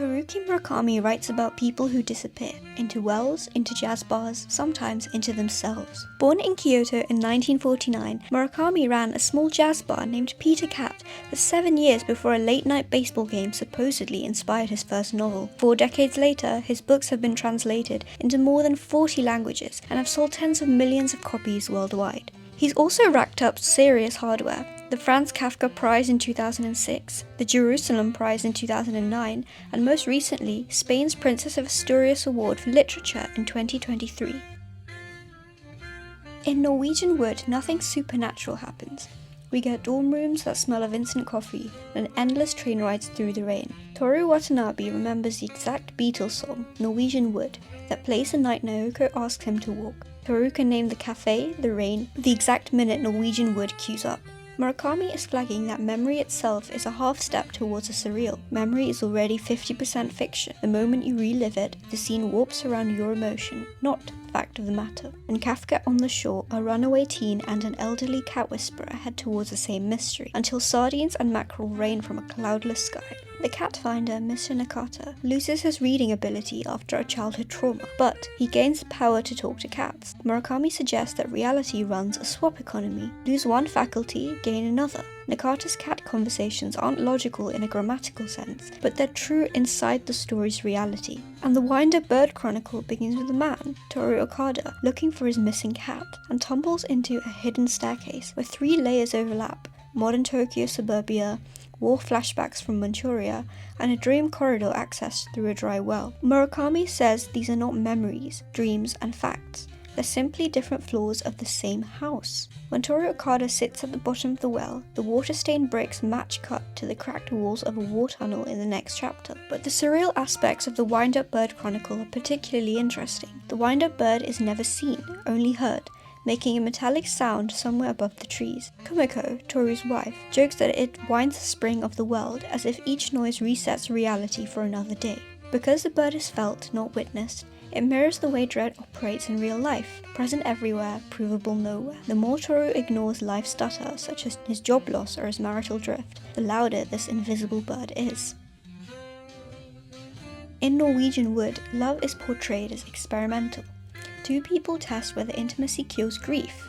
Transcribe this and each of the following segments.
Haruki Murakami writes about people who disappear, into wells, into jazz bars, sometimes into themselves. Born in Kyoto in 1949, Murakami ran a small jazz bar named Peter Cat for 7 years before a late-night baseball game supposedly inspired his first novel. 4 decades later, his books have been translated into more than 40 languages and have sold tens of millions of copies worldwide. He's also racked up serious hardware: the Franz Kafka Prize in 2006, the Jerusalem Prize in 2009, and most recently, Spain's Princess of Asturias Award for Literature in 2023. In Norwegian Wood, nothing supernatural happens. We get dorm rooms that smell of instant coffee and endless train rides through the rain. Toru Watanabe remembers the exact Beatles song, Norwegian Wood, that plays the night Naoko asks him to walk. Toru can name the cafe, the rain, the exact minute Norwegian Wood cues up. Murakami is flagging that memory itself is a half step towards a surreal. Memory is already 50% fiction. The moment you relive it, the scene warps around your emotion, not the fact of the matter. In Kafka on the Shore, a runaway teen and an elderly cat whisperer head towards the same mystery, until sardines and mackerel rain from a cloudless sky. The cat finder, Mr. Nakata, loses his reading ability after a childhood trauma, but he gains the power to talk to cats. Murakami suggests that reality runs a swap economy. Lose one faculty, gain another. Nakata's cat conversations aren't logical in a grammatical sense, but they're true inside the story's reality. And the Wind-Up Bird Chronicle begins with a man, Toru Okada, looking for his missing cat, and tumbles into a hidden staircase where 3 layers overlap: modern Tokyo suburbia, war flashbacks from Manchuria, and a dream corridor accessed through a dry well. Murakami says these are not memories, dreams, and facts. They're simply different floors of the same house. When Toru Okada sits at the bottom of the well, the water-stained bricks match cut to the cracked walls of a war tunnel in the next chapter. But the surreal aspects of the Wind-Up Bird Chronicle are particularly interesting. The wind-up bird is never seen, only heard, making a metallic sound somewhere above the trees. Kumiko, Toru's wife, jokes that it winds the spring of the world as if each noise resets reality for another day. Because the bird is felt, not witnessed, it mirrors the way dread operates in real life, present everywhere, provable nowhere. The more Toru ignores life's stutter, such as his job loss or his marital drift, the louder this invisible bird is. In Norwegian Wood, love is portrayed as experimental. 2 people test whether intimacy cures grief,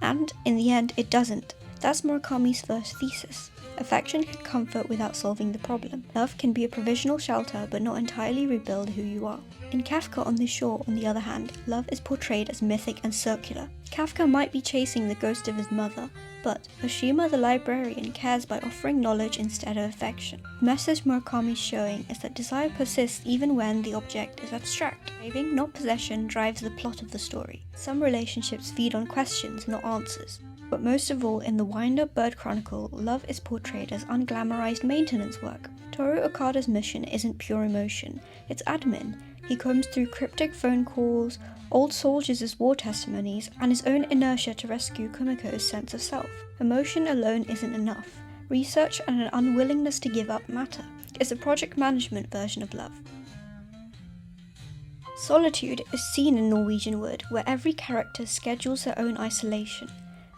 and, in the end, it doesn't. That's Murakami's first thesis. Affection can comfort without solving the problem. Love can be a provisional shelter but not entirely rebuild who you are. In Kafka on the Shore, on the other hand, love is portrayed as mythic and circular. Kafka might be chasing the ghost of his mother, but Oshima the librarian cares by offering knowledge instead of affection. The message Murakami is showing is that desire persists even when the object is abstract. Craving, not possession, drives the plot of the story. Some relationships feed on questions, not answers. But most of all, in the Wind-Up Bird Chronicle, love is portrayed as unglamorized maintenance work. Toru Okada's mission isn't pure emotion, it's admin. He combs through cryptic phone calls, old soldiers as war testimonies, and his own inertia to rescue Kumiko's sense of self. Emotion alone isn't enough. Research and an unwillingness to give up matter. It's a project management version of love. Solitude is seen in Norwegian Wood, where every character schedules their own isolation.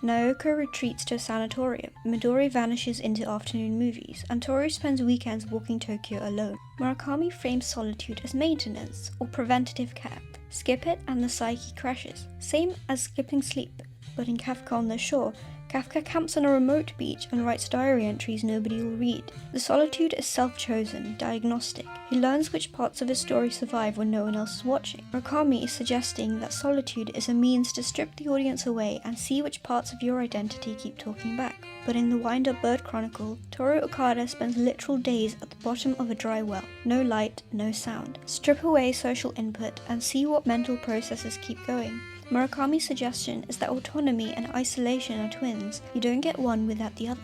Naoko retreats to a sanatorium, Midori vanishes into afternoon movies, and Toru spends weekends walking Tokyo alone. Murakami frames solitude as maintenance, or preventative care. Skip it and the psyche crashes, same as skipping sleep. But in Kafka on the Shore, Kafka camps on a remote beach and writes diary entries nobody will read. The solitude is self-chosen, diagnostic. He learns which parts of his story survive when no one else is watching. Murakami is suggesting that solitude is a means to strip the audience away and see which parts of your identity keep talking back. But in the Wind-Up Bird Chronicle, Toru Okada spends literal days at the bottom of a dry well. No light, no sound. Strip away social input and see what mental processes keep going. Murakami's suggestion is that autonomy and isolation are twins. You don't get one without the other.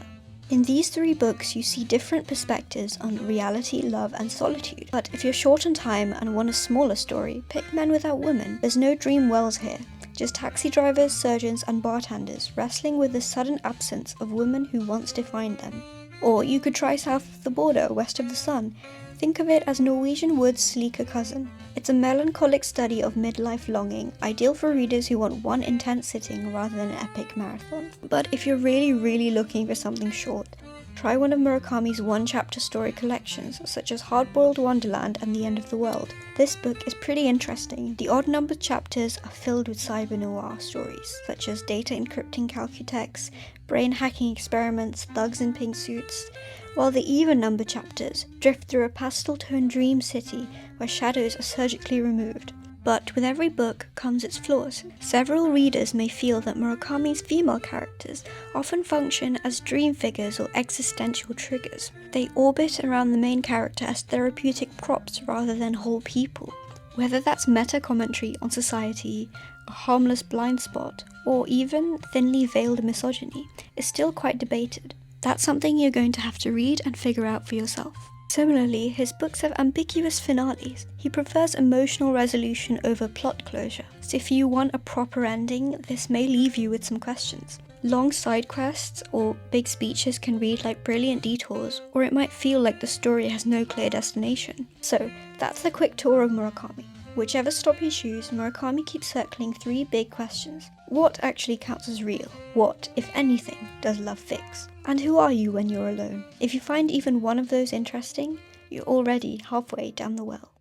In these 3 books, you see different perspectives on reality, love, and solitude. But if you're short on time and want a smaller story, pick Men Without Women. There's no dream wells here. Just taxi drivers, surgeons, and bartenders wrestling with the sudden absence of women who once defined them. Or you could try South of the Border, West of the Sun. Think of it as Norwegian Wood's sleeker cousin. It's a melancholic study of midlife longing, ideal for readers who want one intense sitting rather than an epic marathon. But if you're really looking for something short, Try one of Murakami's one-chapter story collections, such as Hard-Boiled Wonderland and The End of the World. This book is pretty interesting. The odd-numbered chapters are filled with cyber-noir stories, such as data encrypting Calcutex, brain-hacking experiments, thugs in pink suits, while the even-numbered chapters drift through a pastel-toned dream city where shadows are surgically removed. But with every book comes its flaws. Several readers may feel that Murakami's female characters often function as dream figures or existential triggers. They orbit around the main character as therapeutic props rather than whole people. Whether that's meta-commentary on society, a harmless blind spot, or even thinly veiled misogyny is still quite debated. That's something you're going to have to read and figure out for yourself. Similarly, his books have ambiguous finales. He prefers emotional resolution over plot closure, so if you want a proper ending, this may leave you with some questions. Long side quests or big speeches can read like brilliant detours, or it might feel like the story has no clear destination. So, that's the quick tour of Murakami. Whichever stop you choose, Murakami keeps circling 3 big questions. What actually counts as real? What, if anything, does love fix? And who are you when you're alone? If you find even one of those interesting, you're already halfway down the well.